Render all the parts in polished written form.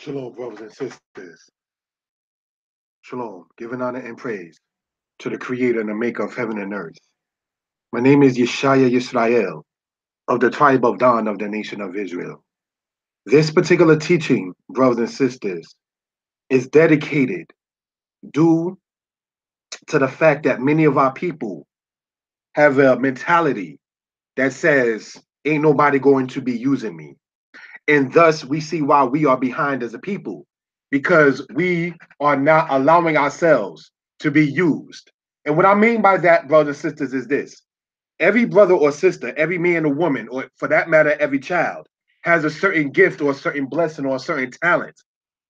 Shalom, brothers and sisters. Shalom, giving honor and praise to the creator and the maker of heaven and earth. My name is Yeshaya Yisrael of the tribe of Dan of the nation of Israel. This particular teaching, brothers and sisters, is dedicated due to the fact that many of our people have a mentality that says, ain't nobody going to be using me. And thus we see why we are behind as a people, because we are not allowing ourselves to be used. And what I mean by that, brothers and sisters, is this. Every brother or sister, every man or woman, or for that matter, every child, has a certain gift or a certain blessing or a certain talent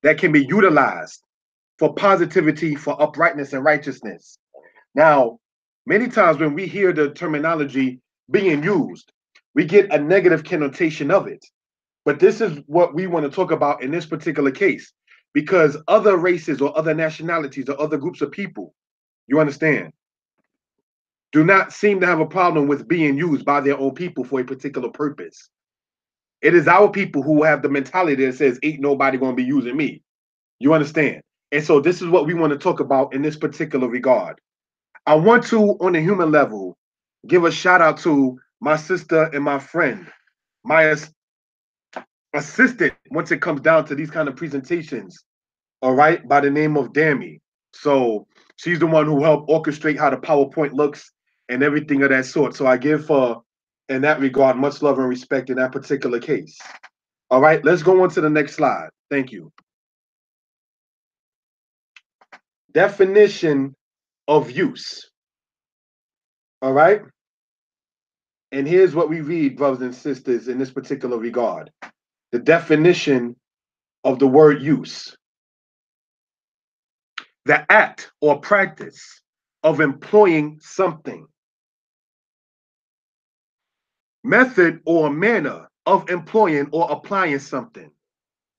that can be utilized for positivity, for uprightness and righteousness. Now, many times when we hear the terminology being used, we get a negative connotation of it. But this is what we want to talk about in this particular case, because other races or other nationalities or other groups of people, you understand, do not seem to have a problem with being used by their own people for a particular purpose. It is our people who have the mentality that says, ain't nobody going to be using me. You understand? And so this is what we want to talk about in this particular regard. I want to, on a human level, give a shout out to my sister and my friend, my assistant, once it comes down to these kind of presentations, all right, by the name of Dammy. So she's the one who helped orchestrate how the PowerPoint looks and everything of that sort. So I give her, in that regard, much love and respect in that particular case. All right, let's go on to the next slide. Thank you. Definition of use. All right. And here's what we read, brothers and sisters, in this particular regard. The definition of the word use. The act or practice of employing something. Method or manner of employing or applying something.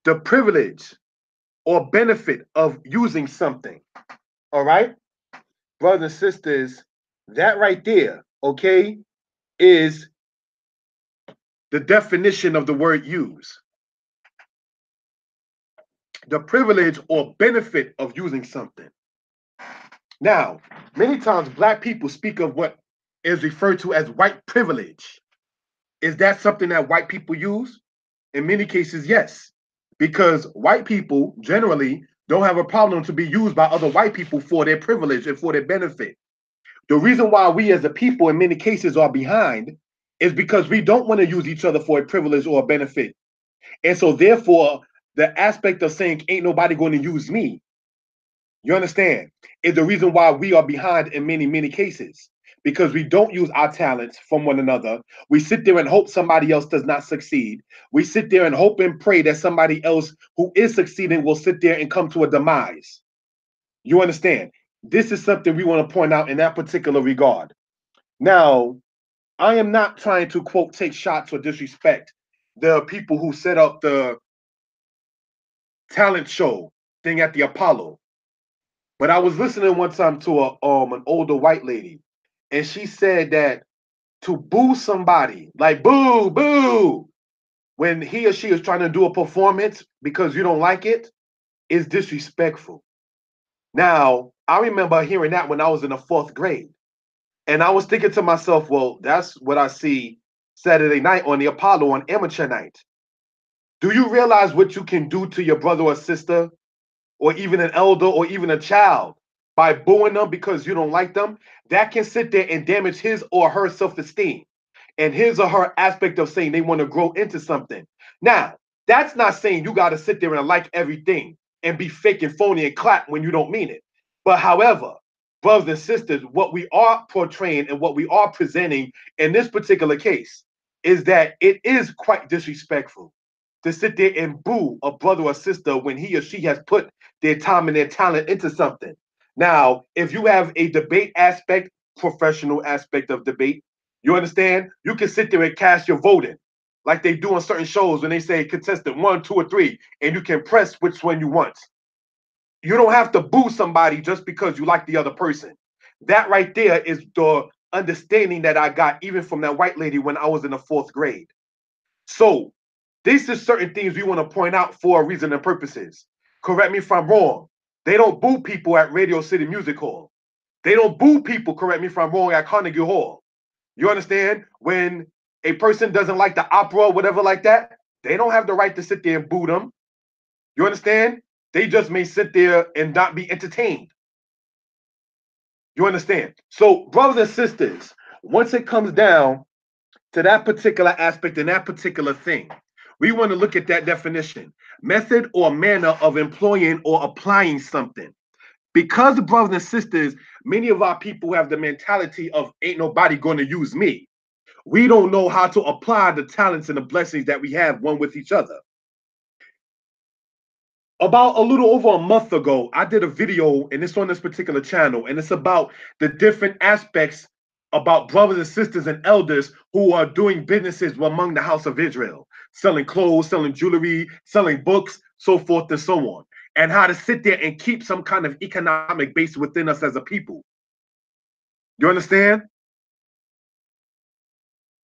The privilege or benefit of using something. All right? Brothers and sisters, that right there, okay, is the definition of the word use. The privilege or benefit of using something. Now, many times black people speak of what is referred to as white privilege. Is that something that white people use? In many cases, yes, because white people generally don't have a problem to be used by other white people for their privilege and for their benefit. The reason why we as a people in many cases are behind is because we don't want to use each other for a privilege or a benefit. And so therefore, the aspect of saying ain't nobody going to use me, you understand, is the reason why we are behind in many, many cases. Because we don't use our talents from one another. We sit there and hope somebody else does not succeed. We sit there and hope and pray that somebody else who is succeeding will sit there and come to a demise. You understand? This is something we want to point out in that particular regard. Now, I am not trying to, quote, take shots or disrespect the people who set up the talent show thing at the Apollo. But I was listening one time to an older white lady, and she said that to boo somebody, like boo, boo, when he or she is trying to do a performance because you don't like it, is disrespectful. Now, I remember hearing that when I was in the fourth grade. And I was thinking to myself, well, that's what I see Saturday night on the Apollo on amateur night. Do you realize what you can do to your brother or sister, or even an elder, or even a child by booing them because you don't like them? That can sit there and damage his or her self-esteem and his or her aspect of saying they want to grow into something. Now, that's not saying you got to sit there and like everything and be fake and phony and clap when you don't mean it. But however, brothers and sisters, what we are portraying and what we are presenting in this particular case is that it is quite disrespectful to sit there and boo a brother or sister when he or she has put their time and their talent into something. Now, if you have a debate aspect, professional aspect of debate, you understand? You can sit there and cast your vote in, like they do on certain shows when they say contestant 1, 2, or 3, and you can press which one you want. You don't have to boo somebody just because you like the other person. That right there is the understanding that I got even from that white lady when I was in the fourth grade. So These are certain things we want to point out for a reason and purposes. Correct me if I'm wrong. They don't boo people at Radio City Music Hall. They don't boo people, correct me if I'm wrong, at Carnegie Hall. You understand? When a person doesn't like the opera or whatever like that, they don't have the right to sit there and boo them. You understand? They just may sit there and not be entertained. You understand? So, brothers and sisters, once it comes down to that particular aspect and that particular thing, we want to look at that definition: method or manner of employing or applying something. Because, brothers and sisters, many of our people have the mentality of ain't nobody going to use me. We don't know how to apply the talents and the blessings that we have one with each other. About a little over a month ago, I did a video, and it's on this particular channel, and it's about the different aspects about brothers and sisters and elders who are doing businesses among the house of Israel, selling clothes, selling jewelry, selling books, so forth and so on, and how to sit there and keep some kind of economic base within us as a people. You understand?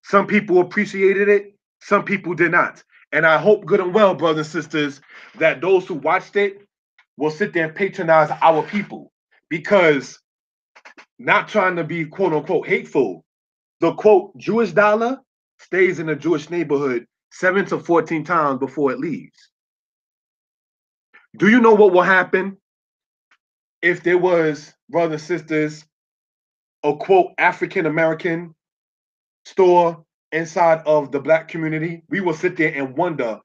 Some people appreciated it, some people did not. And I hope good and well, brothers and sisters, that those who watched it will sit there and patronize our people, because not trying to be quote unquote hateful, the quote Jewish dollar stays in a Jewish neighborhood 7 to 14 times before it leaves. Do you know what will happen if there was, brothers and sisters, a quote African American store inside of the black community? We will sit there and wonder,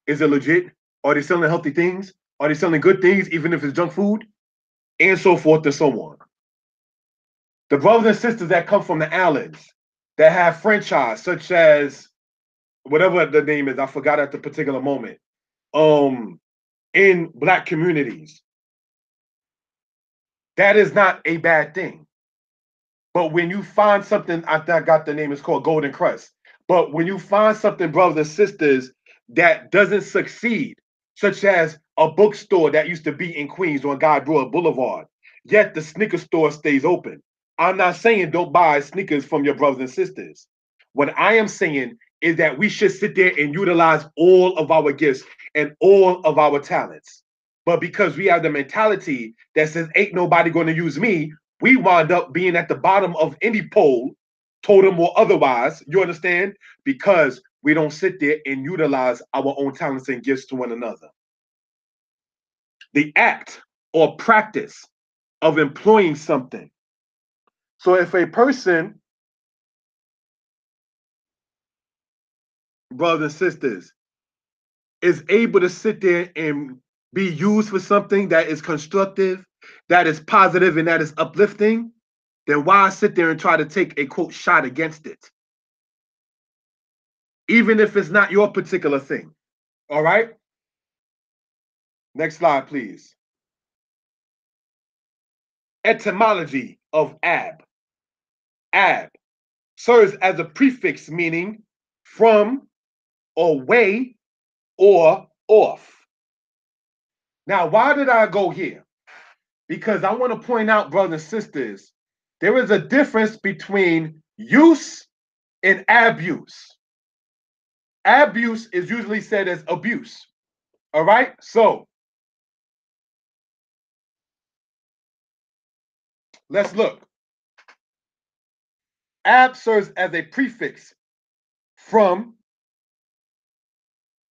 is it legit? Are they selling healthy things? Are they selling good things, even if it's junk food? And so forth and so on. The brothers and sisters that come from the islands that have franchise, such as whatever the name is, I forgot at the particular moment, in black communities, that is not a bad thing. But when you find something, I got the name, it's called Golden Crust. But when you find something, brothers and sisters, that doesn't succeed, such as a bookstore that used to be in Queens on Guy Brewer Boulevard, yet the sneaker store stays open. I'm not saying don't buy sneakers from your brothers and sisters. What I am saying is that we should sit there and utilize all of our gifts and all of our talents. But because we have the mentality that says, ain't nobody going to use me, we wind up being at the bottom of any poll, totem or otherwise, you understand? Because we don't sit there and utilize our own talents and gifts to one another. The act or practice of employing something. So if a person, brothers and sisters, is able to sit there and be used for something that is constructive, that is positive, and that is uplifting, then why sit there and try to take a quote shot against it? Even if it's not your particular thing. All right? Next slide, please. Etymology of ab. Ab serves as a prefix meaning from, away, or off. Now, why did I go here? Because I want to point out, brothers and sisters, there is a difference between use and abuse. Abuse is usually said as abuse. All right? So, let's look. Ab serves as a prefix from.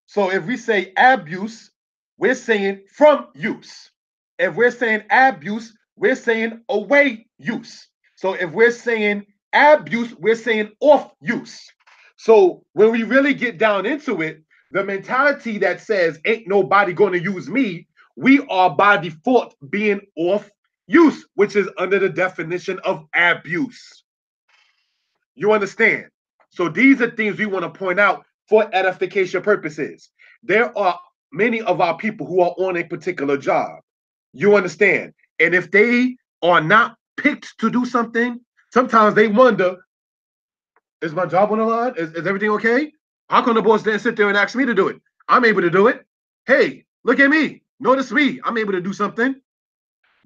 So if we say abuse, we're saying from use. If we're saying abuse, we're saying away use. So if we're saying abuse, we're saying off use. So when we really get down into it, the mentality that says ain't nobody going to use me, we are by default being off use, which is under the definition of abuse. You understand? So these are things we want to point out for edification purposes. There are many of our people who are on a particular job. You understand? And if they are not picked to do something, sometimes they wonder, is my job on the line? Is everything okay? How come the boss didn't sit there and ask me to do it? I'm able to do it. Hey, look at me. Notice me. I'm able to do something.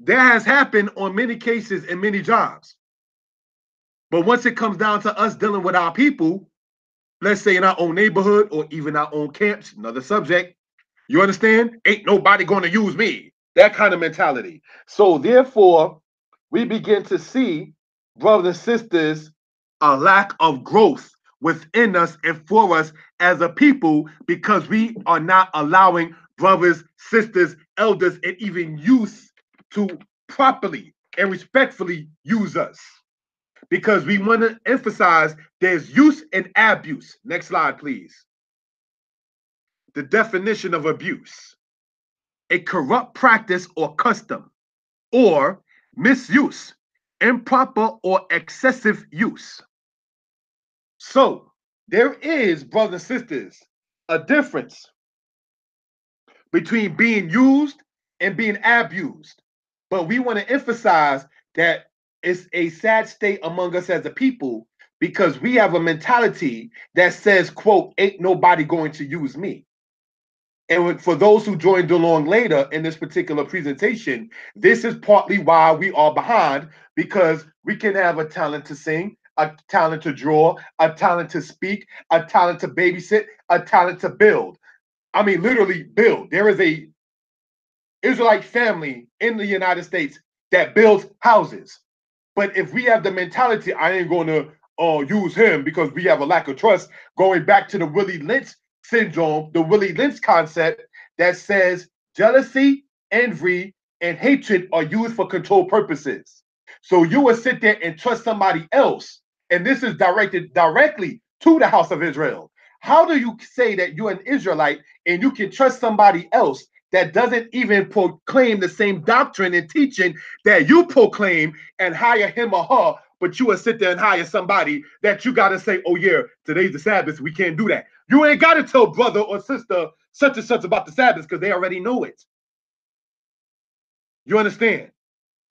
That has happened on many cases in many jobs. But once it comes down to us dealing with our people, let's say in our own neighborhood or even our own camps, another subject. You understand? Ain't nobody going to use me. That kind of mentality. So therefore, we begin to see, brothers and sisters, a lack of growth within us and for us as a people because we are not allowing brothers, sisters, elders, and even youth to properly and respectfully use us. Because we want to emphasize there's use and abuse. Next slide, please. The definition of abuse: a corrupt practice or custom, or misuse, improper or excessive use. So there is, brothers and sisters, a difference between being used and being abused. But we want to emphasize that it's a sad state among us as a people because we have a mentality that says, quote, ain't nobody going to use me. And for those who joined along later in this particular presentation, this is partly why we are behind, because we can have a talent to sing, a talent to draw, a talent to speak, a talent to babysit, a talent to build. I mean, literally build. There is a Israelite family in the United States that builds houses. But if we have the mentality, I ain't going to use him because we have a lack of trust, going back to the Willie Lynch syndrome, the Willie Lynch concept that says jealousy, envy, and hatred are used for control purposes. So you will sit there and trust somebody else, and this is directed directly to the house of Israel. How do you say that you're an Israelite and you can trust somebody else that doesn't even proclaim the same doctrine and teaching that you proclaim and hire him or her, but you will sit there and hire somebody that you got to say, oh yeah, today's the Sabbath, we can't do that. You ain't got to tell brother or sister such and such about the Sabbath because they already know it. You understand?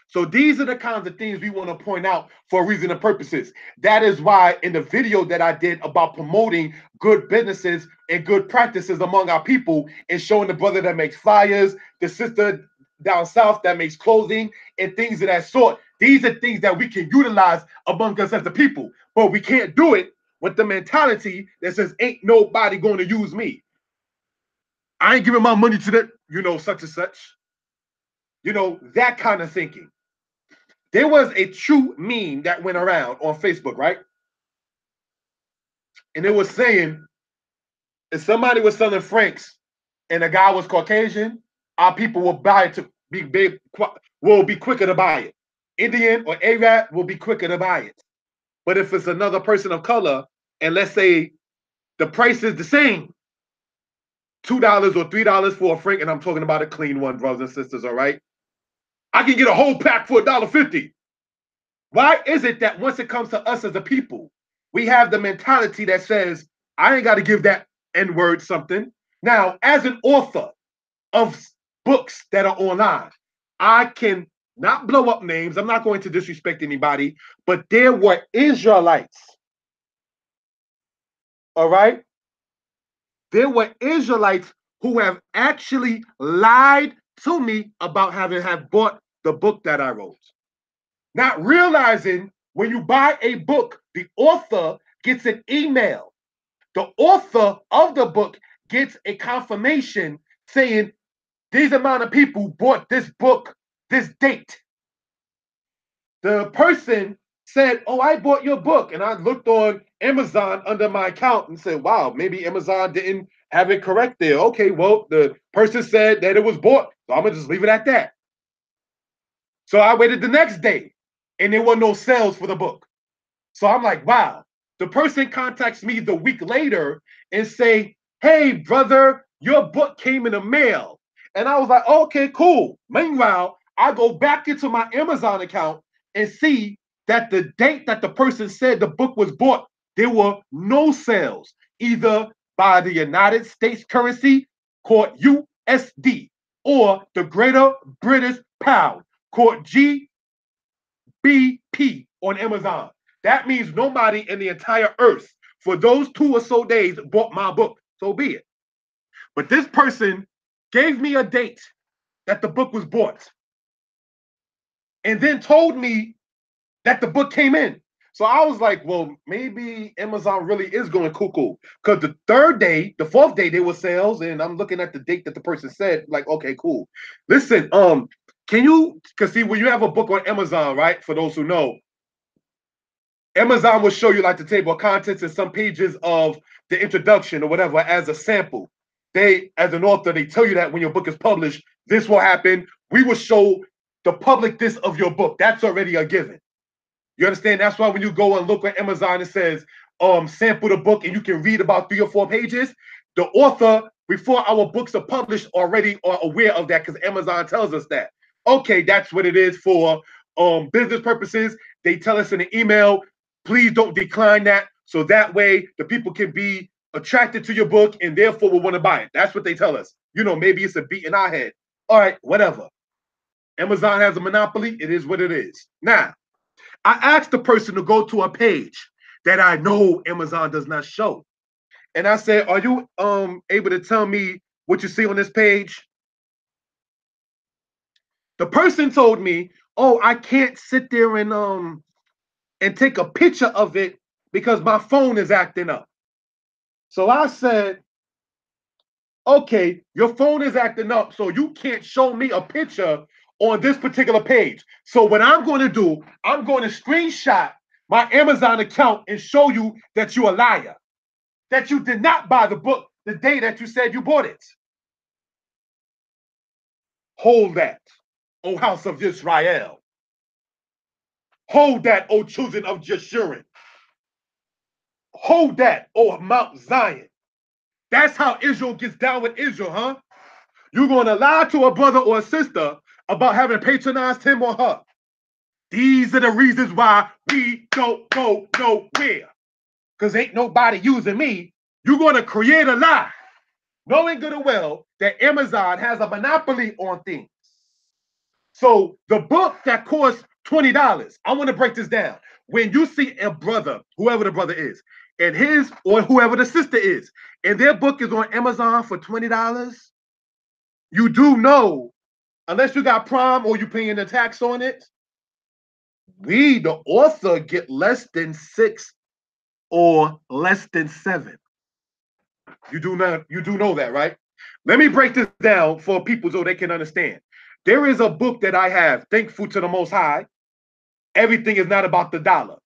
So these are the kinds of things we want to point out for reason and purposes. That is why in the video that I did about promoting good businesses and good practices among our people and showing the brother that makes flyers, the sister down south that makes clothing and things of that sort. These are things that we can utilize among us as a people, but we can't do it with the mentality that says, ain't nobody going to use me. I ain't giving my money to that, such and such. That kind of thinking. There was a true meme that went around on Facebook, right? And it was saying if somebody was selling Franks and the guy was Caucasian, our people will buy it to be big, will be quicker to buy it. Indian or Arab will be quicker to buy it. But if it's another person of color, and let's say the price is the same, $2 or $3 for a Frank, and I'm talking about a clean one, brothers and sisters, all right? I can get a whole pack for $1.50. Why is it that once it comes to us as a people, we have the mentality that says, I ain't got to give that N-word something. Now, as an author of books that are online, I can not blow up names. I'm not going to disrespect anybody, but there were Israelites. All right? There were Israelites who have actually lied to me about having bought the book that I wrote. Not realizing when you buy a book, the author gets an email. The author of the book gets a confirmation saying these amount of people bought this book this date. The person said, oh, I bought your book. And I looked on Amazon under my account and said, wow, maybe Amazon didn't have it correct there. Okay, well, the person said that it was bought. So I'm going to just leave it at that. So I waited the next day and there were no sales for the book. So I'm like, wow. The person contacts me the week later and say, hey, brother, your book came in the mail. And I was like, okay, cool. Meanwhile, I go back into my Amazon account and see that the date that the person said the book was bought, there were no sales, either by the United States currency called USD or the Greater British Pound called GBP on Amazon. That means nobody in the entire earth for those 2 or so days bought my book. So be it. But this person gave me a date that the book was bought and then told me that the book came in. So I was like, well, maybe Amazon really is going cuckoo. Because the third day, the fourth day, there were sales, and I'm looking at the date that the person said, like, okay, cool. Listen, can you, because see, when you have a book on Amazon, right? For those who know, Amazon will show you like the table of contents and some pages of the introduction or whatever as a sample. They, as an author, they tell you that when your book is published, this will happen. We will show the public this of your book. That's already a given. You understand? That's why when you go and look on Amazon, it says sample the book and you can read about 3 or 4 pages. The author, before our books are published, already are aware of that because Amazon tells us that. Okay, that's what it is for business purposes. They tell us in an email, please don't decline that. So that way the people can be attracted to your book and therefore will want to buy it. That's what they tell us. You know, maybe it's a beat in our head. All right, whatever. Amazon has a monopoly. It is what it is. Now, I asked the person to go to a page that I know Amazon does not show. And I said, are you able to tell me what you see on this page? The person told me, oh, I can't sit there and take a picture of it because my phone is acting up. So I said, okay, your phone is acting up, so you can't show me a picture on this particular page. So what I'm going to do, I'm going to screenshot my Amazon account and show you that you're a liar, that you did not buy the book the day that you said you bought it. Hold that, O house of Israel. Hold that, O children of Jeshurun. Hold that, O Mount Zion. That's how Israel gets down with Israel, huh? You're going to lie to a brother or a sister about having patronized him or her. These are the reasons why we don't go nowhere. Because ain't nobody using me. You're going to create a lie, knowing good and well that Amazon has a monopoly on things. So the book that costs $20, I want to break this down. When you see a brother, whoever the brother is, and his or whoever the sister is, and their book is on Amazon for $20, you do know, unless you got Prime or you paying the tax on it, we, the author, get less than 6 or less than 7. You do know that, right? Let me break this down for people so they can understand. There is a book that I have, Thankful to the Most High. Everything is not about the dollar.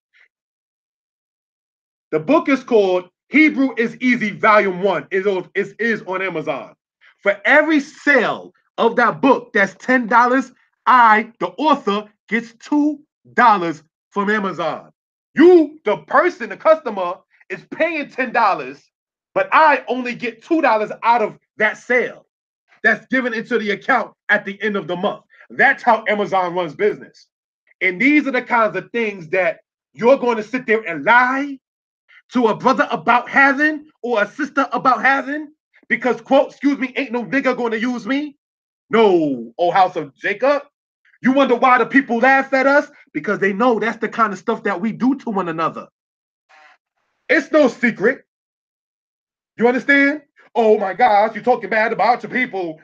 The book is called Hebrew is Easy, Volume 1. It is on Amazon. For every sale of that book that's $10, I, the author, gets $2 from Amazon. You, the person, the customer, is paying $10, but I only get $2 out of that sale that's given into the account at the end of the month. That's how Amazon runs business. And these are the kinds of things that you're going to sit there and lie to a brother about having or a sister about having because, quote, excuse me, ain't no nigga going to use me. No, oh house of Jacob. You wonder why the people laugh at us? Because they know that's the kind of stuff that we do to one another. It's no secret. You understand? Oh my gosh, you're talking bad about your people.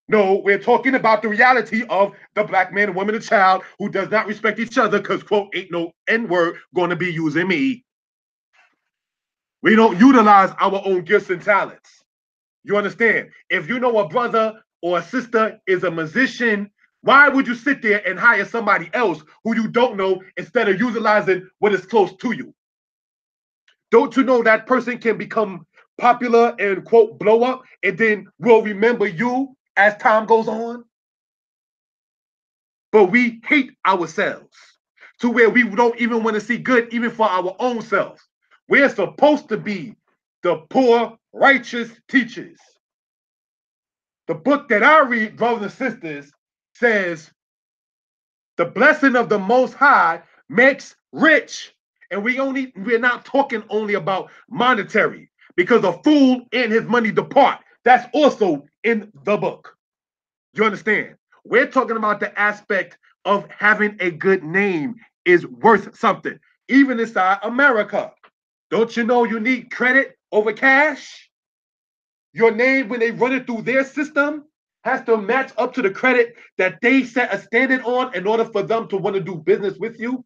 No, we're talking about the reality of the black man, woman, and child who does not respect each other because, quote, ain't no N-word going to be using me. We don't utilize our own gifts and talents. You understand? If you know a brother or a sister is a musician, why would you sit there and hire somebody else who you don't know instead of utilizing what is close to you? Don't you know that person can become popular and, quote, blow up and then will remember you as time goes on? But we hate ourselves to where we don't even want to see good even for our own selves. We're supposed to be the poor, righteous teachers. The book that I read, brothers and sisters, says the blessing of the Most High makes rich. And we're not talking only about monetary, because a fool and his money depart. That's also in the book. You understand? We're talking about the aspect of having a good name is worth something, even inside America. Don't you know you need credit over cash? Your name, when they run it through their system, has to match up to the credit that they set a standard on in order for them to want to do business with you.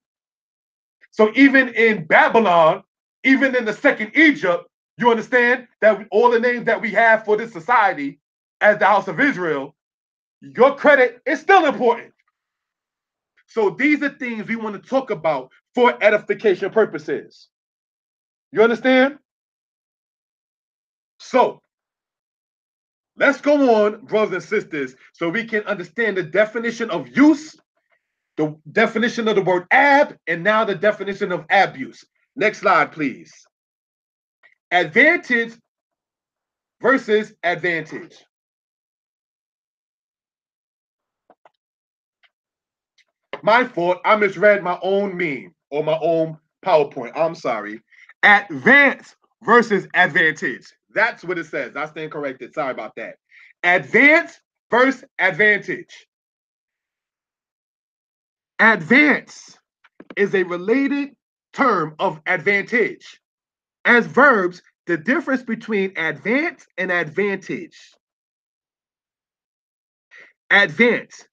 So even in Babylon, even in the second Egypt, you understand that all the names that we have for this society as the house of Israel, your credit is still important. So these are things we want to talk about for edification purposes. You understand? So let's go on, brothers and sisters, so we can understand the definition of use, the definition of the word ab, and now the definition of abuse. Next slide, please. Advantage versus advantage. My fault, I misread my own meme or my own PowerPoint. I'm sorry. Advance versus advantage. That's what it says. I stand corrected. Sorry about that. Advance versus advantage. Advance is a related term of advantage. As verbs, the difference between advance and advantage. Advance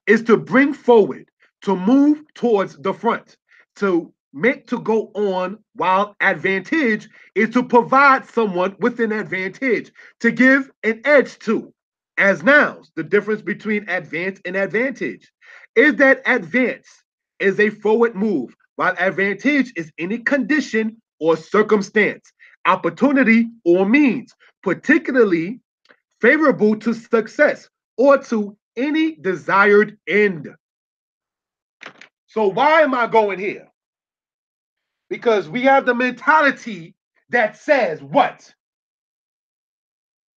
is to bring forward, to move towards the front, to make to go on, while advantage is to provide someone with an advantage, to give an edge to. As nouns, the difference between advance and advantage is that advance is a forward move, while advantage is any condition or circumstance, opportunity or means, particularly favorable to success or to any desired end. So why am I going here? Because we have the mentality that says what?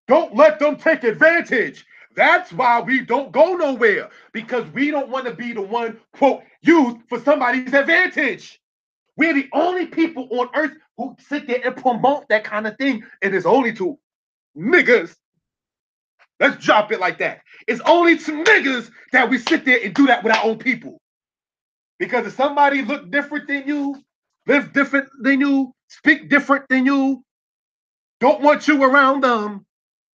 Don't let them take advantage. That's why we don't go nowhere, because we don't want to be the one, quote, used for somebody's advantage. We're the only people on earth who sit there and promote that kind of thing. And it's only to niggas. Let's drop it like that. It's only to niggas that we sit there and do that with our own people. Because if somebody look different than you, live different than you, speak different than you, don't want you around them,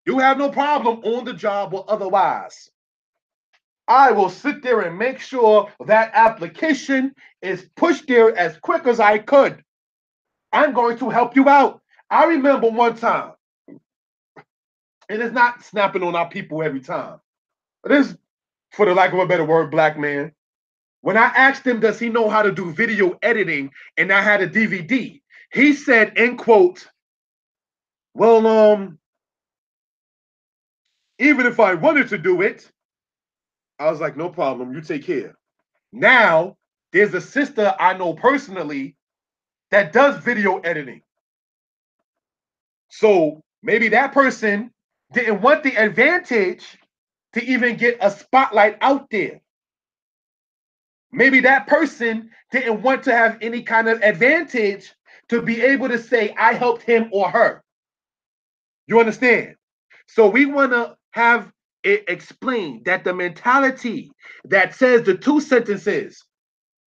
you have no problem on the job or otherwise. I will sit there and make sure that application is pushed there as quick as I could. I'm going to help you out. I remember one time, and it's not snapping on our people every time. This, for the lack of a better word, black man. When I asked him, does he know how to do video editing, and I had a DVD, he said, end quote, well, even if I wanted to do it, I was like, no problem, you take care. Now, there's a sister I know personally that does video editing. So maybe that person didn't want the advantage to even get a spotlight out there. Maybe that person didn't want to have any kind of advantage to be able to say, I helped him or her. You understand? So we want to have it explained that the mentality that says the two sentences,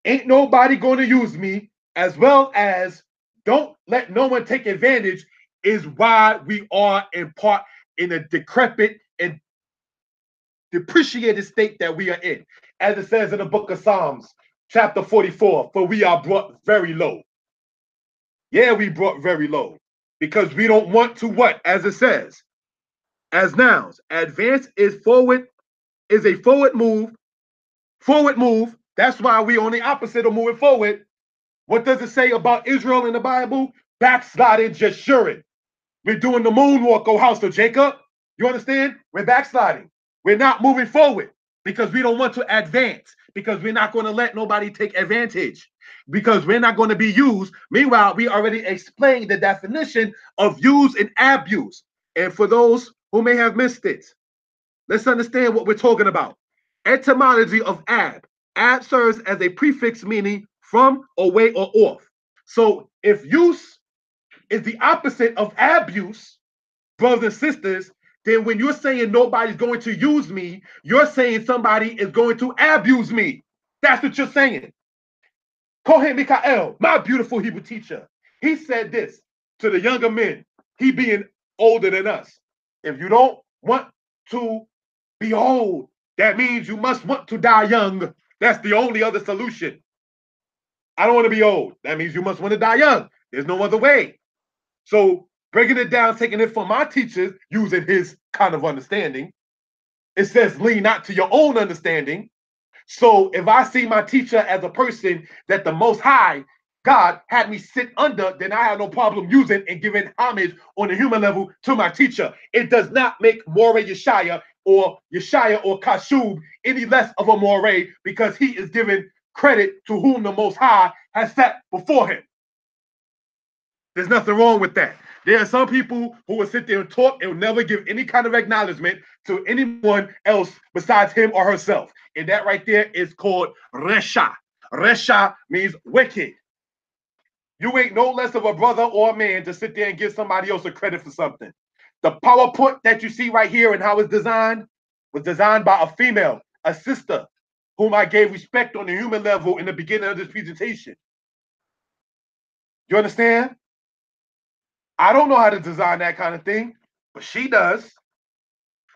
ain't nobody going to use me, as well as don't let no one take advantage, is why we are in part in a decrepit and depreciated state that we are in. As it says in the book of Psalms, chapter 44, for we are brought very low. Yeah, we brought very low because we don't want to what? As it says, as nouns, advance is forward, is a forward move. Forward move. That's why we on the opposite of moving forward. What does it say about Israel in the Bible? Backsliding, just shuring. We're doing the moonwalk, O house of Jacob. You understand? We're backsliding. We're not moving forward because we don't want to advance, because we're not going to let nobody take advantage, because we're not going to be used. Meanwhile, we already explained the definition of use and abuse. And for those who may have missed it, let's understand what we're talking about. Etymology of ab. Ab serves as a prefix meaning from, away, or off. So if use is the opposite of abuse, brothers and sisters, then when you're saying nobody's going to use me, you're saying somebody is going to abuse me. That's what you're saying. Kohen Mikael, my beautiful Hebrew teacher, he said this to the younger men, he being older than us. If you don't want to be old, that means you must want to die young. That's the only other solution. I don't want to be old. That means you must want to die young. There's no other way. So breaking it down, taking it from my teachers, using his kind of understanding, it says lean not to your own understanding. So if I see my teacher as a person that the Most High God had me sit under, then I have no problem using and giving homage on the human level to my teacher. It does not make Moreh Yeshaya or Kashub any less of a Moreh because he is giving credit to whom the Most High has set before him. There's nothing wrong with that. There are some people who will sit there and talk and will never give any kind of acknowledgement to anyone else besides him or herself. And that right there is called Resha. Resha means wicked. You ain't no less of a brother or a man to sit there and give somebody else a credit for something. The PowerPoint that you see right here and how it's designed was designed by a female, a sister, whom I gave respect on the human level in the beginning of this presentation. You understand? I don't know how to design that kind of thing, but she does.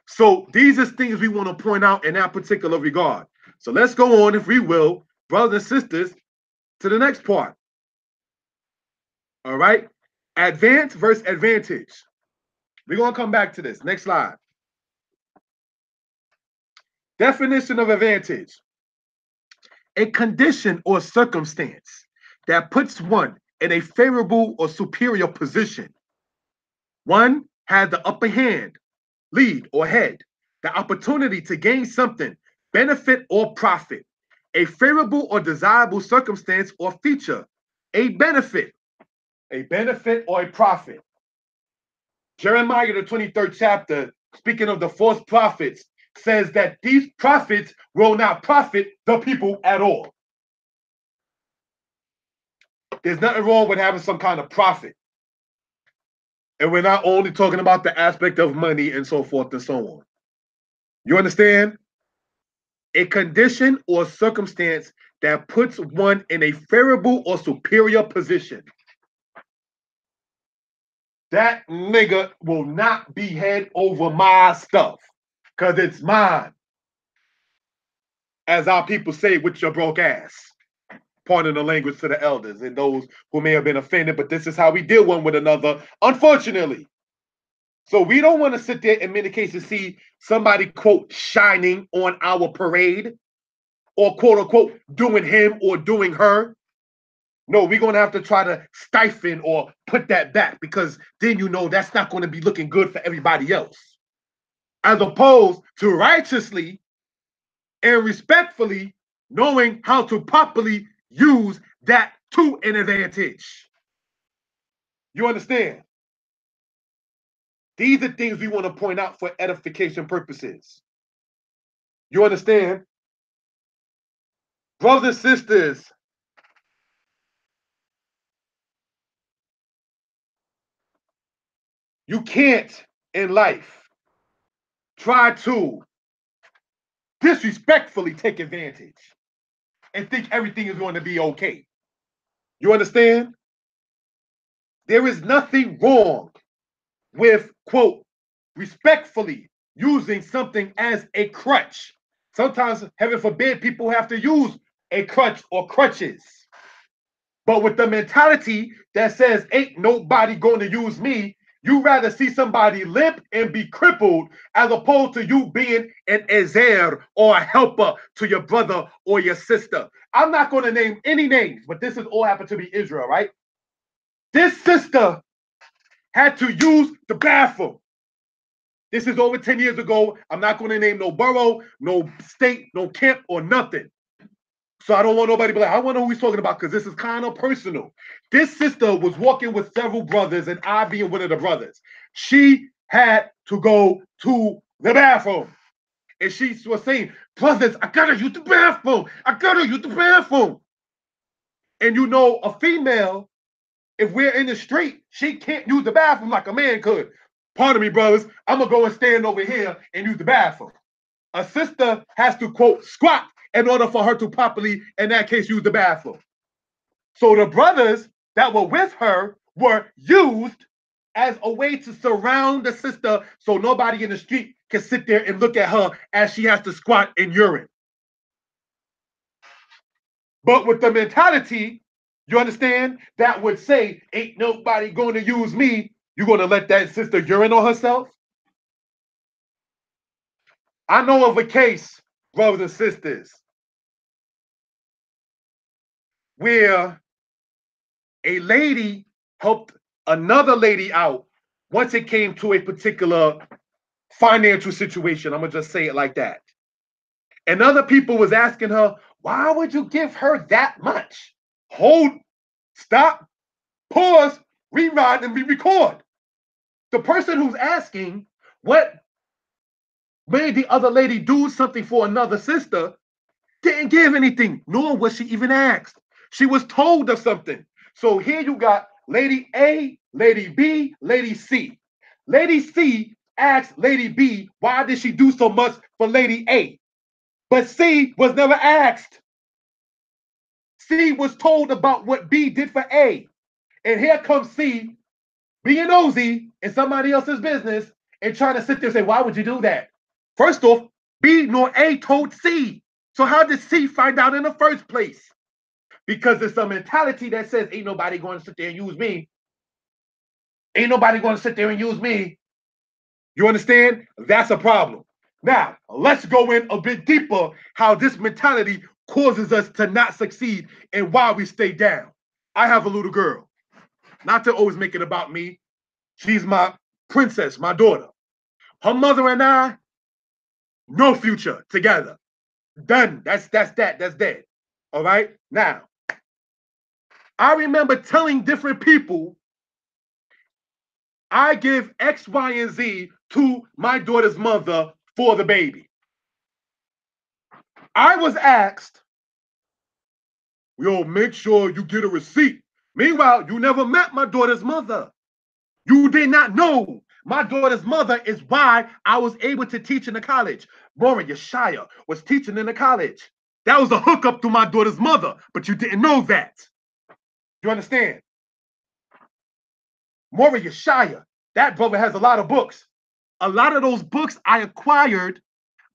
So these are things we want to point out in that particular regard. So let's go on, if we will, brothers and sisters, to the next part. All right. Advance versus advantage. We're going to come back to this. Next slide. Definition of advantage. A condition or circumstance that puts one in a favorable or superior position. One has the upper hand, lead, or head, the opportunity to gain something, benefit or profit, a favorable or desirable circumstance or feature, a benefit or a profit. Jeremiah, the 23rd chapter, speaking of the false prophets, says that these prophets will not profit the people at all. There's nothing wrong with having some kind of profit. And we're not only talking about the aspect of money and so forth and so on. You understand? A condition or circumstance that puts one in a favorable or superior position. That nigga will not be head over my stuff because it's mine. As our people say, with your broke ass. Pardon the language to the elders and those who may have been offended, but this is how we deal one with another, unfortunately. So we don't want to sit there in many cases see somebody, quote, shining on our parade or, quote, unquote, doing him or doing her. No, we're going to have to try to stifle or put that back because then you know that's not going to be looking good for everybody else. As opposed to righteously and respectfully knowing how to properly use that to an advantage. You understand? These are things we want to point out for edification purposes. You understand? Brothers and sisters, you can't in life try to disrespectfully take advantage and think everything is going to be okay. You understand? There is nothing wrong with, quote, respectfully using something as a crutch. Sometimes, heaven forbid, people have to use a crutch or crutches. But with the mentality that says, ain't nobody going to use me, you rather see somebody limp and be crippled as opposed to you being an ezer or a helper to your brother or your sister. I'm not going to name any names, but this is all happened to be Israel, right? This sister had to use the bathroom. This is over 10 years ago. I'm not going to name no borough, no state, no camp, or nothing. So I don't want nobody to be like, I want to know who he's talking about because this is kind of personal. This sister was walking with several brothers and I being one of the brothers. She had to go to the bathroom. And she was saying, brothers, I got to use the bathroom. I got to use the bathroom. And you know, a female, if we're in the street, she can't use the bathroom like a man could. Pardon me, brothers. I'm going to go and stand over here and use the bathroom. A sister has to, quote, squat in order for her to properly, in that case, use the bathroom. So the brothers that were with her were used as a way to surround the sister so nobody in the street can sit there and look at her as she has to squat and urine. But with the mentality You understand? That would say, ain't nobody going to use me. You going to let that sister urine on herself? I know of a case, brothers and sisters, where a lady helped another lady out once it came to a particular financial situation. I'm going to just say it like that. And other people was asking her, why would you give her that much? Hold, stop, pause, rewind, and re-record. The person who's asking what made the other lady do something for another sister didn't give anything, nor was she even asked. She was told of something. So here you got Lady A, Lady B, Lady C. Lady C asked Lady B, why did she do so much for Lady A? But C was never asked. C was told about what B did for A. And here comes C being nosy in somebody else's business and trying to sit there and say, why would you do that? First off, B nor A told C. So how did C find out in the first place? Because it's a mentality that says, ain't nobody going to sit there and use me. Ain't nobody going to sit there and use me. You understand? That's a problem. Now, let's go in a bit deeper how this mentality causes us to not succeed and why we stay down. I have a little girl. Not to always make it about me. She's my princess, my daughter. Her mother and I, no future together. Done. That's dead. All right? Now, I remember telling different people I give X, Y, and Z to my daughter's mother for the baby. I was asked, yo, make sure you get a receipt. Meanwhile, you never met my daughter's mother. You did not know my daughter's mother is why I was able to teach in the college. Warren Yeshaya was teaching in the college. That was a hookup to my daughter's mother, but you didn't know that. You understand? Warren Yeshaya, that brother has a lot of books. A lot of those books I acquired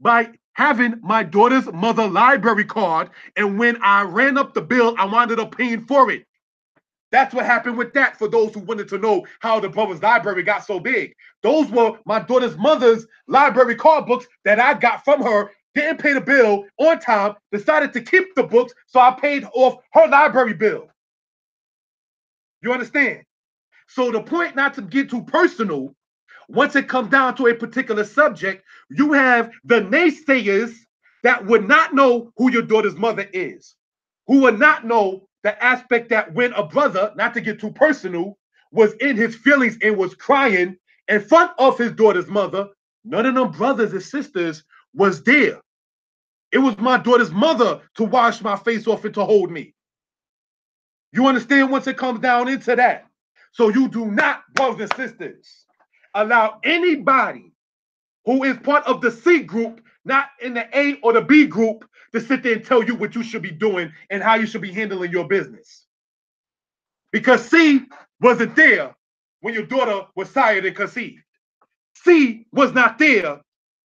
by having my daughter's mother library card, and when I ran up the bill, I wound up paying for it. That's what happened with that for those who wanted to know how the brother's library got so big. Those were my daughter's mother's library card books that I got from her, didn't pay the bill on time, decided to keep the books, so I paid off her library bill. You understand? So the point, not to get too personal, once it comes down to a particular subject, you have the naysayers that would not know who your daughter's mother is, who would not know the aspect that when a brother, not to get too personal, was in his feelings and was crying in front of his daughter's mother, none of them brothers and sisters was there. It was my daughter's mother to wash my face off and to hold me. You understand once it comes down into that? So you do not, brothers and sisters, allow anybody who is part of the C group, not in the A or the B group, to sit there and tell you what you should be doing and how you should be handling your business. Because C wasn't there when your daughter was sired and conceived. C was not there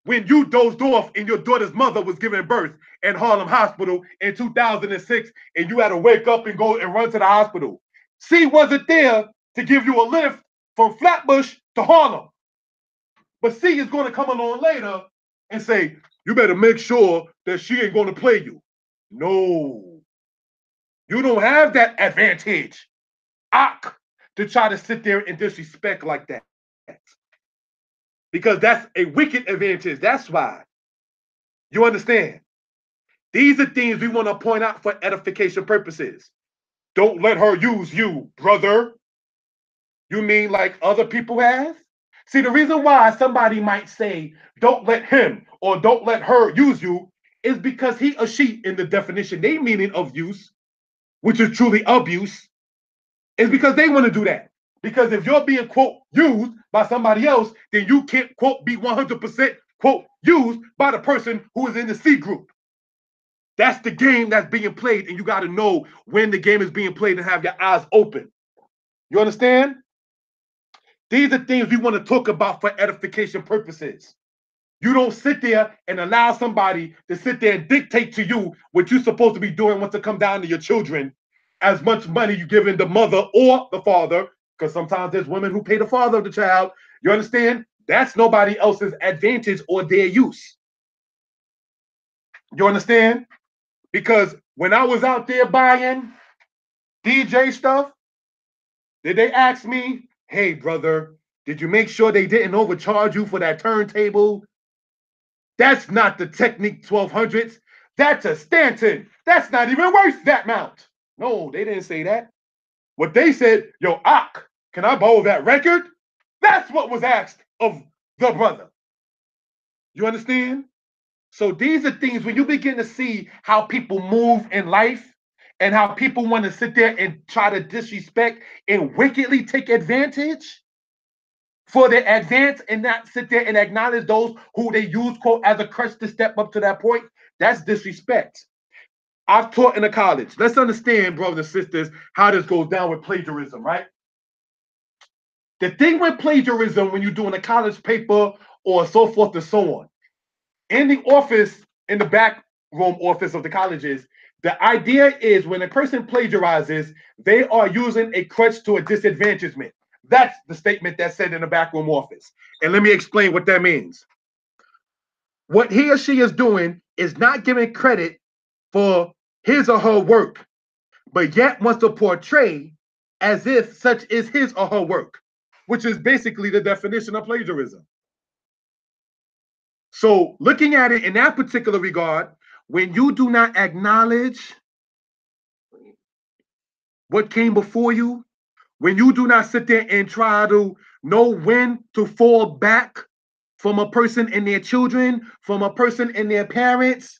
when you dozed off and your daughter's mother was giving birth in Harlem Hospital in 2006 and you had to wake up and go and run to the hospital. C wasn't there to give you a lift from Flatbush to Harlem. But C is going to come along later and say, you better make sure that she ain't going to play you. No. You don't have that advantage to try to sit there and disrespect like that. Because that's a wicked advantage. That's why. You understand? These are things we want to point out for edification purposes. Don't let her use you, brother. You mean like other people have? See, the reason why somebody might say, don't let him or don't let her use you is because he or she, in the definition, they meaning of use, which is truly abuse, is because they want to do that. Because if you're being, quote, used by somebody else, then you can't, quote, be 100%, quote, used by the person who is in the C group. That's the game that's being played, and you got to know when the game is being played and have your eyes open. You understand? These are things we want to talk about for edification purposes. You don't sit there and allow somebody to sit there and dictate to you what you're supposed to be doing once it comes down to your children as much money you giving the mother or the father, because sometimes there's women who pay the father of the child. You understand? That's nobody else's advantage or their use. You understand? Because when I was out there buying DJ stuff, did they ask me, hey, brother, did you make sure they didn't overcharge you for that turntable? That's not the Technique 1200s. That's a Stanton. That's not even worth that mount. No, they didn't say that. What they said, yo, Ak, can I borrow that record? That's what was asked of the brother. You understand? So these are things when you begin to see how people move in life and how people want to sit there and try to disrespect and wickedly take advantage for their advance and not sit there and acknowledge those who they use, quote, as a crutch to step up to that point. That's disrespect. I've taught in a college. Let's understand, brothers and sisters, how this goes down with plagiarism, right? The thing with plagiarism, when you're doing a college paper or so forth and so on, in the office, in the back room office of the colleges, the idea is when a person plagiarizes, they are using a crutch to a disadvantagement. That's the statement that's said in the back room office. And let me explain what that means. What he or she is doing is not giving credit for his or her work, but yet wants to portray as if such is his or her work, which is basically the definition of plagiarism. So looking at it in that particular regard, when you do not acknowledge what came before you, when you do not sit there and try to know when to fall back from a person and their children, from a person and their parents,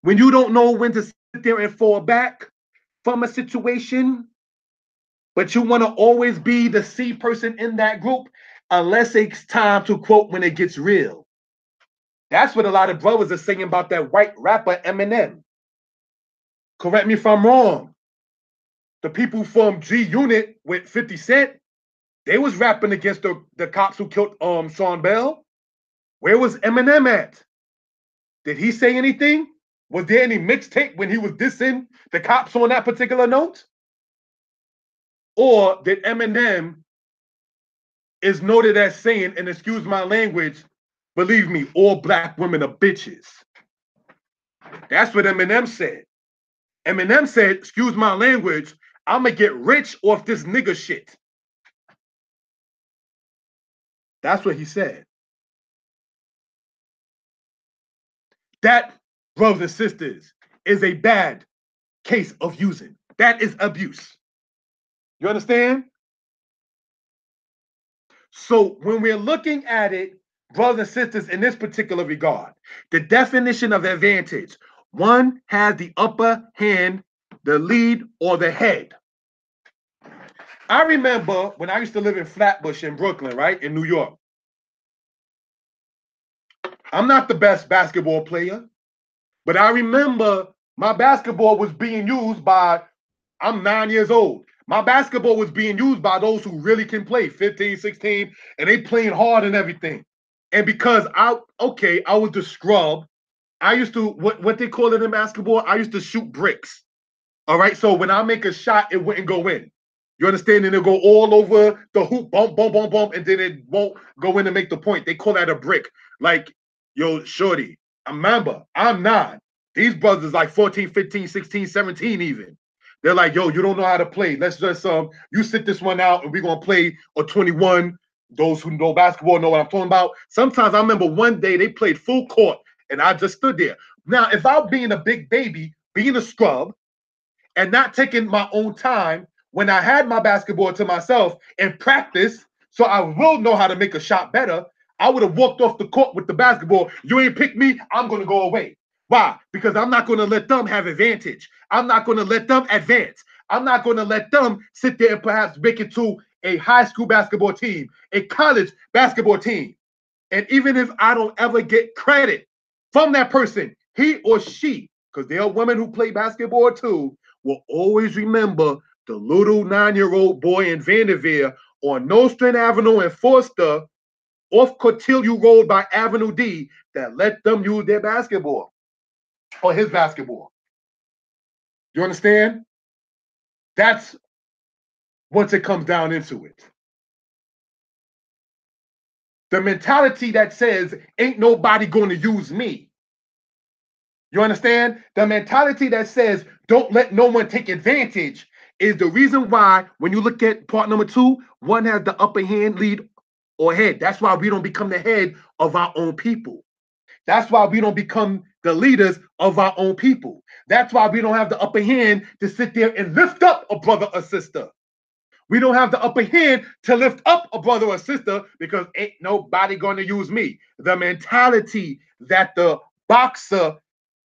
when you don't know when to sit there and fall back from a situation, but you want to always be the C person in that group, unless it's time to quote when it gets real. That's what a lot of brothers are saying about that white rapper Eminem. Correct me if I'm wrong. The people from G Unit with 50 Cent, they was rapping against the cops who killed Sean Bell. Where was Eminem at? Did he say anything? Was there any mixtape when he was dissing the cops on that particular note? Or did Eminem is noted as saying, and excuse my language, believe me, all black women are bitches. That's what Eminem said. Eminem said, excuse my language, I'm gonna get rich off this nigga shit. That's what he said. That, brothers and sisters, is a bad case of using. That is abuse. You understand? So when we're looking at it, brothers and sisters, in this particular regard, the definition of advantage, one has the upper hand, the lead, or the head. I remember when I used to live in Flatbush in Brooklyn, right, in New York. I'm not the best basketball player, but I remember my basketball was being used by, I'm 9 years old. My basketball was being used by those who really can play, 15, 16, and they playing hard and everything. And because I was the scrub, I used to, what they call it in basketball, I used to shoot bricks. All right, so when I make a shot, it wouldn't go in. You understand? And it'll go all over the hoop, bump, bump, bump, bump, and then it won't go in to make the point. They call that a brick. Like, yo, shorty, remember, I'm 9. These brothers like 14, 15, 16, 17 even. They're like, yo, you don't know how to play. Let's just, you sit this one out and we're going to play a 21. Those who know basketball know what I'm talking about. Sometimes I remember one day they played full court and I just stood there. Now, if I'm being a big baby, being a scrub, and not taking my own time when I had my basketball to myself and practice, so I will know how to make a shot better, I would have walked off the court with the basketball. You ain't picked me, I'm going to go away. Why? Because I'm not going to let them have advantage. I'm not going to let them advance. I'm not going to let them sit there and perhaps make it to a high school basketball team, a college basketball team. And even if I don't ever get credit from that person, he or she, because there are women who play basketball too, will always remember the little 9-year-old boy in Vanderveer on Nostrand Avenue in Forster, off Cortiliu Road by Avenue D, that let them use their basketball or his basketball. You understand? That's once it comes down into it. The mentality that says, ain't nobody going to use me. You understand? The mentality that says, don't let no one take advantage is the reason why, when you look at part number 2, one has the upper hand, lead, or head. That's why we don't become the head of our own people. That's why we don't become the leaders of our own people. That's why we don't have the upper hand to sit there and lift up a brother or sister. We don't have the upper hand to lift up a brother or sister because ain't nobody going to use me. The mentality that the boxer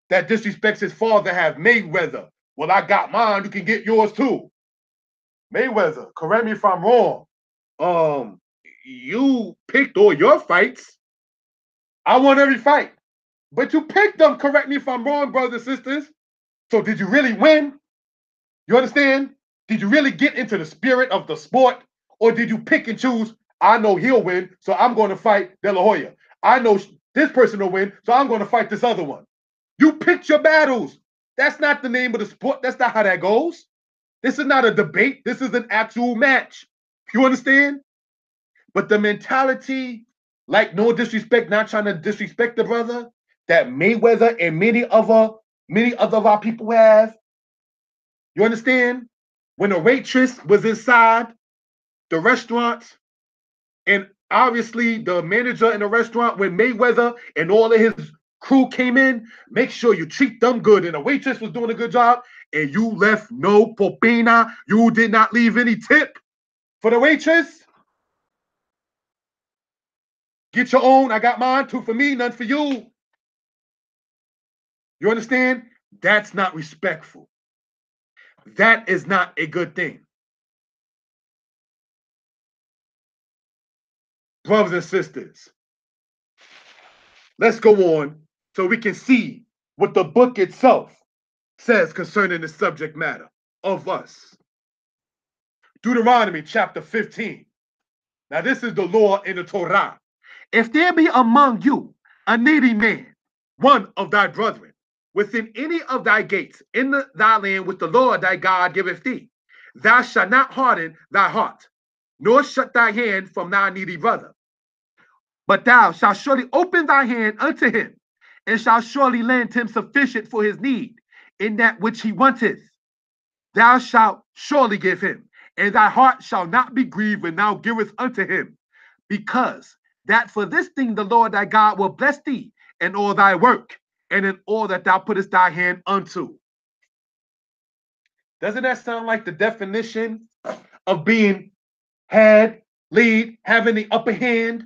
that disrespects his father have, Mayweather. Well, I got mine, you can get yours too. Mayweather, correct me if I'm wrong. You picked all your fights. I won every fight. But you picked them, correct me if I'm wrong, brothers and sisters. So did you really win? You understand? Did you really get into the spirit of the sport? Or did you pick and choose, I know he'll win, so I'm going to fight De La Hoya. I know this person will win, so I'm going to fight this other one. You picked your battles. That's not the name of the sport. That's not how that goes. This is not a debate. This is an actual match. You understand? But the mentality, like no disrespect, not trying to disrespect the brother, that Mayweather and many other of our people have. You understand? When a waitress was inside the restaurant, and obviously the manager in the restaurant, when Mayweather and all of his crew came in, make sure you treat them good. And the waitress was doing a good job, and you left no propina. You did not leave any tip for the waitress. Get your own. I got mine. 2 for me, none for you. You understand? That's not respectful. That is not a good thing. Brothers and sisters, let's go on so we can see what the book itself says concerning the subject matter of us. Deuteronomy chapter 15. Now, this is the law in the Torah. If there be among you a needy man, one of thy brethren, within any of thy gates in thy land which the Lord thy God giveth thee, thou shalt not harden thy heart, nor shut thy hand from thy needy brother. But thou shalt surely open thy hand unto him, and shalt surely lend him sufficient for his need in that which he wanteth. Thou shalt surely give him, and thy heart shall not be grieved when thou givest unto him, because that for this thing the Lord thy God will bless thee in all thy work, and in all that thou puttest thy hand unto. Doesn't that sound like the definition of being head, lead, having the upper hand?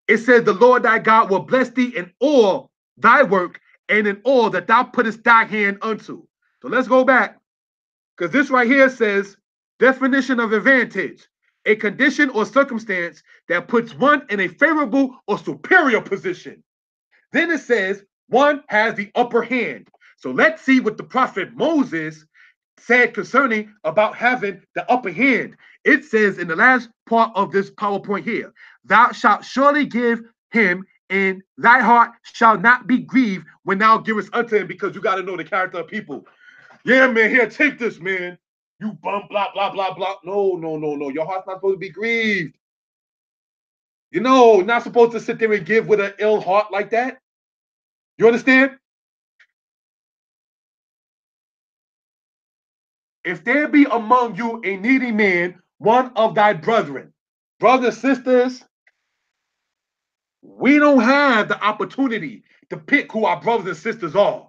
It says the Lord thy God will bless thee in all thy work and in all that thou puttest thy hand unto. So let's go back, because this right here says definition of advantage, a condition or circumstance that puts one in a favorable or superior position. Then it says one has the upper hand. So let's see what the prophet Moses said concerning about having the upper hand. It says in the last part of this PowerPoint here, thou shalt surely give him, and thy heart shall not be grieved when thou givest unto him, because you got to know the character of people. Yeah, man, here, take this, man. You bum, blah, blah, blah, blah. No, no, no, no. Your heart's not supposed to be grieved. You know, not supposed to sit there and give with an ill heart like that. You understand? If there be among you a needy man, one of thy brethren, brothers, sisters, we don't have the opportunity to pick who our brothers and sisters are.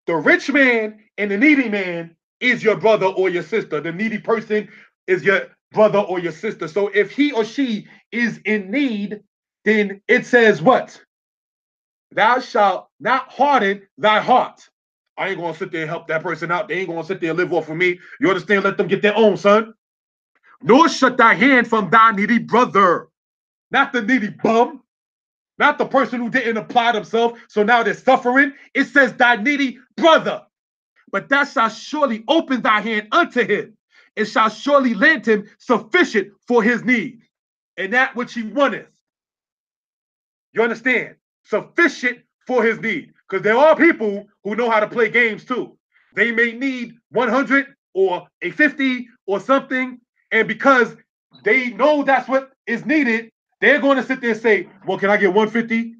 The rich man and the needy man is your brother or your sister. The needy person is your brother or your sister. So if he or she is in need, then it says what? Thou shalt not harden thy heart. I ain't gonna sit there and help that person out. They ain't gonna sit there and live off of me. You understand? Let them get their own, son. Nor shut thy hand from thy needy brother. Not the needy bum. Not the person who didn't apply themselves, so now they're suffering. It says thy needy brother. But thou shalt surely open thy hand unto him, and shalt surely lend him sufficient for his need, and that which he wanteth. You understand? Sufficient for his need. Because there are people who know how to play games too. They may need 100, or a 50 or something, and because they know that's what is needed, they're going to sit there and say, well, can I get 150?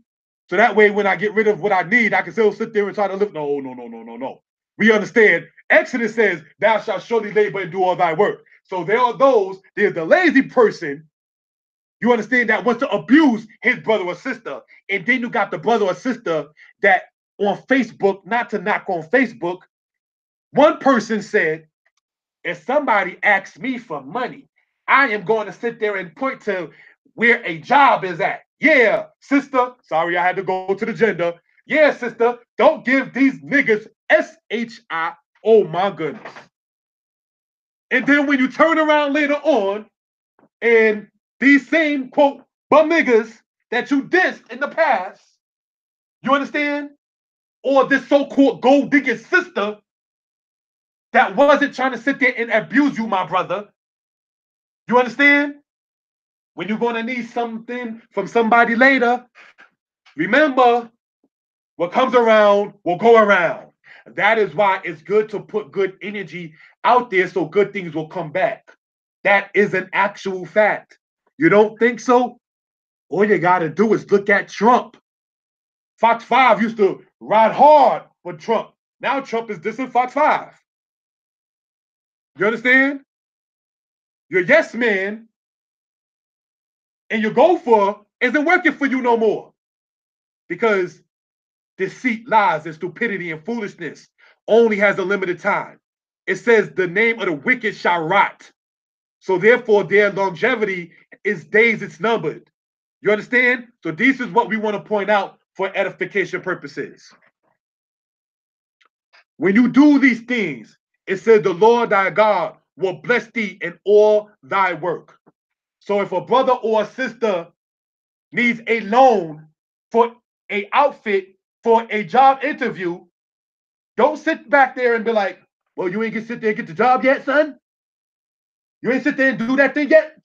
So that way, when I get rid of what I need, I can still sit there and try to live. No, no, no, no, no, no. We understand. Exodus says, thou shalt surely labor and do all thy work. So there are those, there's the lazy person, you understand, that wants to abuse his brother or sister. And then you got the brother or sister that on Facebook, not to knock on Facebook, one person said, if somebody asks me for money, I am going to sit there and point to where a job is at. Yeah, sister. Sorry, I had to go to the gender. Yeah, sister. Don't give these niggas SHI. Oh my goodness. And then when you turn around later on, and these same quote bum niggas that you dissed in the past, you understand? Or this so-called gold digging sister that wasn't trying to sit there and abuse you, my brother. You understand? When you're going to need something from somebody later, remember, what comes around will go around. That is why it's good to put good energy out there so good things will come back. That is an actual fact. You don't think so? All you got to do is look at Trump. Fox 5 used to ride hard for Trump. Now Trump is dissing Fox 5. You understand? Your yes man and your go for isn't working for you no more. Because deceit, lies, and stupidity and foolishness only has a limited time. It says the name of the wicked shall rot. So therefore, their longevity is days it's numbered. You understand? So this is what we want to point out for edification purposes. When you do these things, it says the Lord thy God will bless thee in all thy work. So if a brother or a sister needs a loan for a outfit for a job interview, don't sit back there and be like, well, you ain't gonna sit there and get the job yet, son? You ain't sit there and do that thing yet?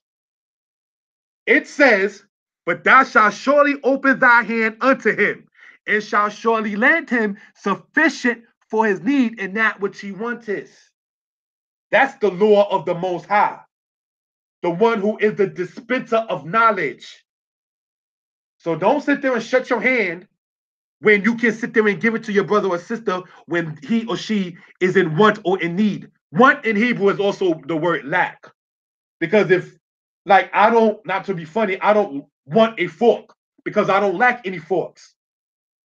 It says, but thou shalt surely open thy hand unto him, and shalt surely lend him sufficient for his need in that which he wanteth. That's the law of the Most High, the one who is the dispenser of knowledge. So don't sit there and shut your hand when you can sit there and give it to your brother or sister when he or she is in want or in need. Want in Hebrew is also the word lack. Because if, like, I don't, not to be funny, I don't want a fork because I don't lack any forks.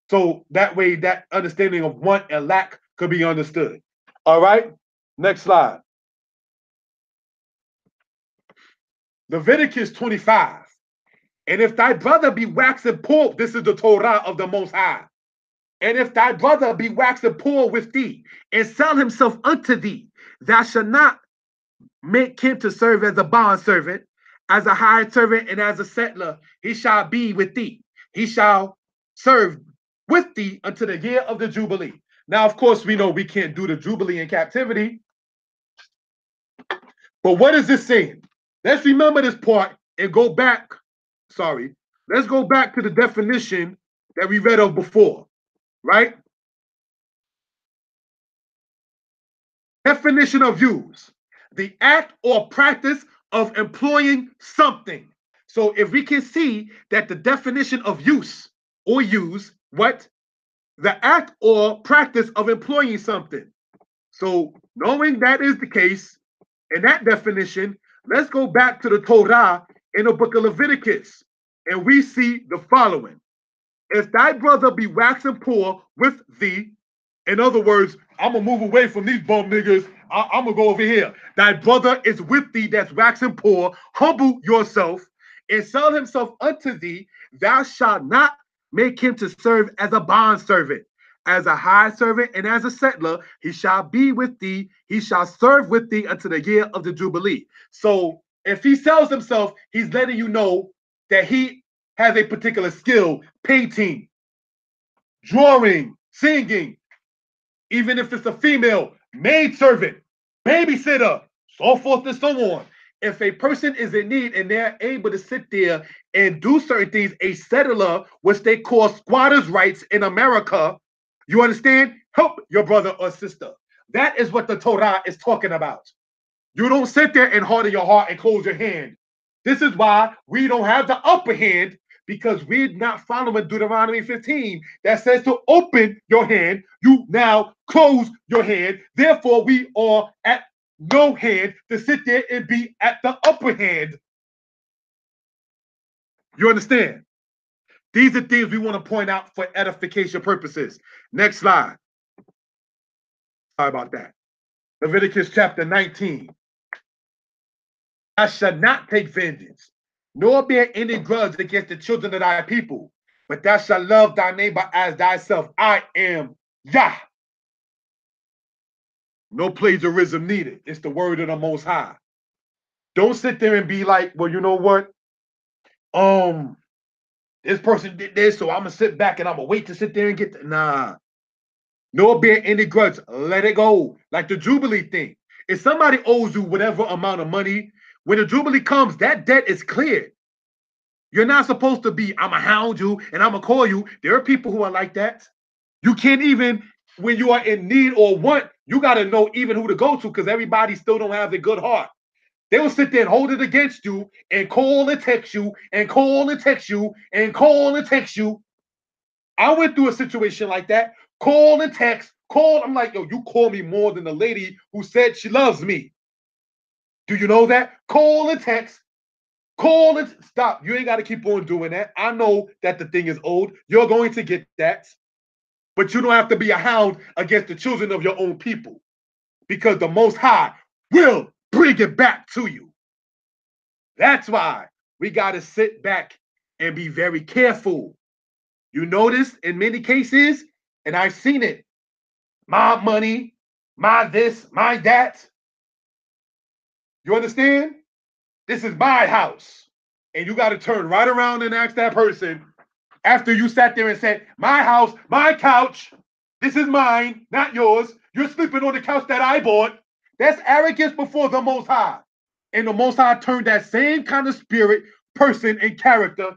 So that way, that understanding of want and lack could be understood. All right, next slide. Leviticus 25. And if thy brother be waxen poor, this is the Torah of the Most High. And if thy brother be waxen poor with thee, and sell himself unto thee, thou shalt not make him to serve as a bondservant, as a hired servant, and as a settler. He shall be with thee. He shall serve with thee until the year of the Jubilee. Now, of course, we know we can't do the Jubilee in captivity. But what is this saying? Let's remember this part and go back. Sorry. Let's go back to the definition that we read of before, right? Definition of use: the act or practice of employing something. So if we can see that the definition of use or use, what? The act or practice of employing something. So knowing that is the case, in that definition, let's go back to the Torah in the book of Leviticus, and we see the following. If thy brother be waxing poor with thee, in other words, I'm gonna move away from these bum niggas. I'm gonna go over here. Thy brother is with thee that's waxing poor. Humble yourself and sell himself unto thee. Thou shalt not make him to serve as a bondservant, as a hired servant, and as a settler. He shall be with thee. He shall serve with thee until the year of the Jubilee. So if he sells himself, he's letting you know that he has a particular skill: painting, drawing, singing, even if it's a female, maidservant, babysitter, so forth and so on. If a person is in need and they're able to sit there and do certain things, a settler, which they call squatters' rights in America, you understand? Help your brother or sister. That is what the Torah is talking about. You don't sit there and harden your heart and close your hand. This is why we don't have the upper hand, because we're not following Deuteronomy 15 that says to open your hand. You now close your hand. Therefore, we are at no hand to sit there and be at the upper hand. You understand? These are things we want to point out for edification purposes. Next slide. Sorry about that. Leviticus chapter 19. I shall not take vengeance, nor bear any grudge against the children of thy people, but thou shalt love thy neighbor as thyself. I am Yah. No plagiarism needed. It's the word of the Most High. Don't sit there and be like, well, you know what? This person did this, so I'm gonna sit back and I'm gonna wait to sit there and get nah. Nor bear any grudge. Let it go. Like the Jubilee thing. If somebody owes you whatever amount of money, when the Jubilee comes, that debt is cleared. You're not supposed to be, I'm going to hound you and I'm going to call you. There are people who are like that. You can't even, when you are in need or want, you got to know even who to go to, because everybody still don't have a good heart. They will sit there and hold it against you and call and text you and call and text you and call and text you. I went through a situation like that. Call and text, call. I'm like, yo, you call me more than the lady who said she loves me. Do you know that? Call and text. Call and stop. You ain't got to keep on doing that. I know that the thing is old. You're going to get that. But you don't have to be a hound against the children of your own people, because the Most High will bring it back to you. That's why we got to sit back and be very careful. You notice in many cases, and I've seen it, my money, my this, my that. You understand? This is my house. And you got to turn right around and ask that person, after you sat there and said, my house, my couch, this is mine, not yours. You're sleeping on the couch that I bought. That's arrogance before the Most High. And the Most High turned that same kind of spirit, person, and character.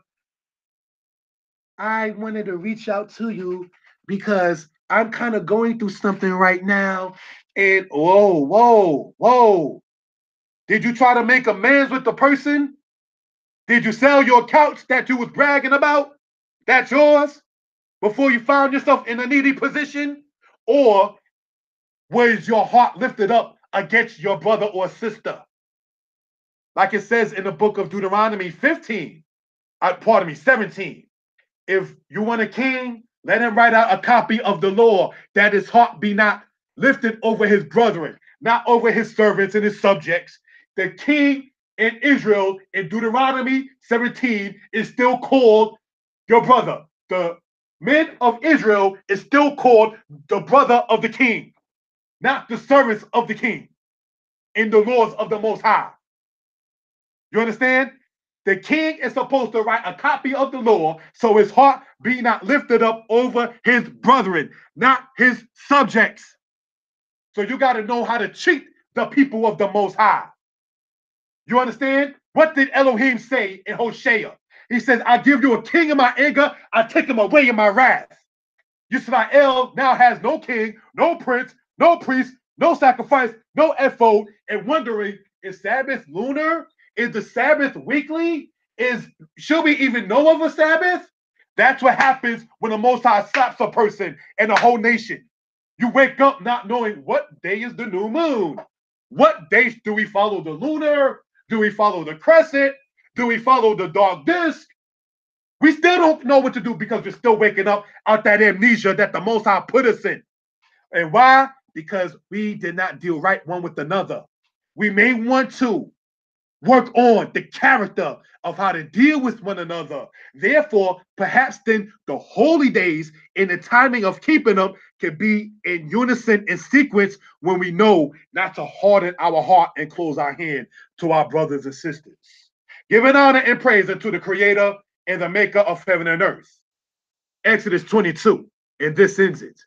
I wanted to reach out to you because I'm kind of going through something right now. And whoa. Did you try to make amends with the person? Did you sell your couch that you was bragging about? That's yours? Before you found yourself in a needy position? Or was your heart lifted up against your brother or sister? Like it says in the book of Deuteronomy 17. If you want a king, let him write out a copy of the law, that his heart be not lifted over his brethren, not over his servants and his subjects. The king in Israel in Deuteronomy 17 is still called your brother. The men of Israel is still called the brother of the king, not the servants of the king in the laws of the Most High. You understand? The king is supposed to write a copy of the law so his heart be not lifted up over his brethren, not his subjects. So you got to know how to treat the people of the Most High. You understand? What did Elohim say in Hosea? He says, I give you a king in my anger, I take him away in my wrath. Yisrael now has no king, no prince, no priest, no sacrifice, no ephod, and wondering, is Sabbath lunar? Is the Sabbath weekly? Should we even know of a Sabbath? That's what happens when the Most High slaps a person and a whole nation. You wake up not knowing what day is the new moon. What days do we follow the lunar? Do we follow the crescent? Do we follow the dark disk? We still don't know what to do because we're still waking up out that amnesia that the Most High put us in. And why? Because we did not deal right one with another. We may want to work on the character of how to deal with one another. Therefore, perhaps then the holy days and the timing of keeping them can be in unison and sequence when we know not to harden our heart and close our hand to our brothers and sisters. Giving honor and praise unto the Creator and the Maker of heaven and earth. Exodus 22, and this ends it.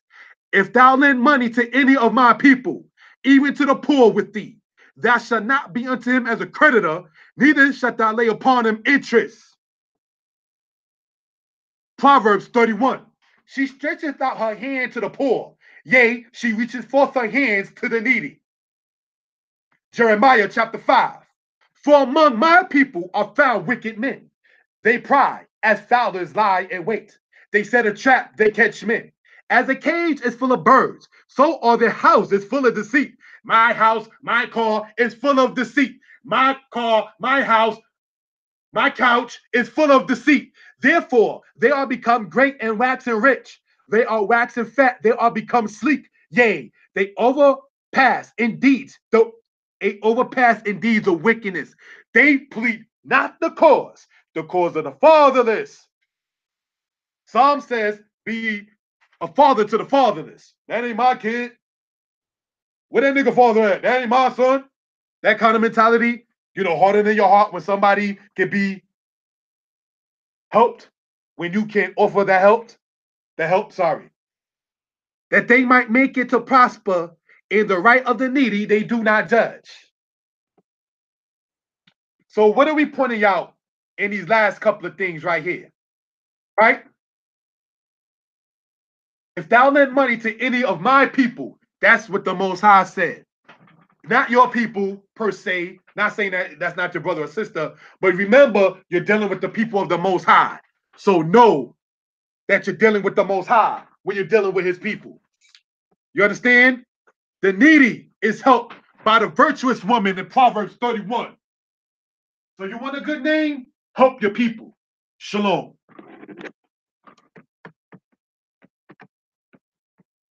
If thou lend money to any of my people, even to the poor with thee, thou shalt not be unto him as a creditor, neither shalt thou lay upon him interest. Proverbs 31. She stretcheth out her hand to the poor, Yea, she reaches forth her hands to the needy. Jeremiah chapter 5. For among my people are found wicked men. They pry as fowlers lie in wait. They set a trap, they catch men. As a cage is full of birds, so are their houses full of deceit. My house, my car is full of deceit. My car, my house, my couch is full of deceit. Therefore, they are become great and waxen rich. They are waxen fat. They are become sleek. Yea, they overpass indeed. They overpass indeed the wickedness. They plead not the cause of the fatherless. Psalm says, be a father to the fatherless. That ain't my kid. Where that nigga father at? That ain't my son. That kind of mentality, harder than your heart when somebody can be helped, when you can offer the help, that they might make it to prosper in the right of the needy, they do not judge. So what are we pointing out in these last couple of things right here? Right? If thou lend money to any of my people, that's what the Most High said. Not your people per se, not saying that that's not your brother or sister, but remember, you're dealing with the people of the Most High. So know that you're dealing with the Most High when you're dealing with his people. You understand? The needy is helped by the virtuous woman in Proverbs 31. So you want a good name? Help your people. Shalom.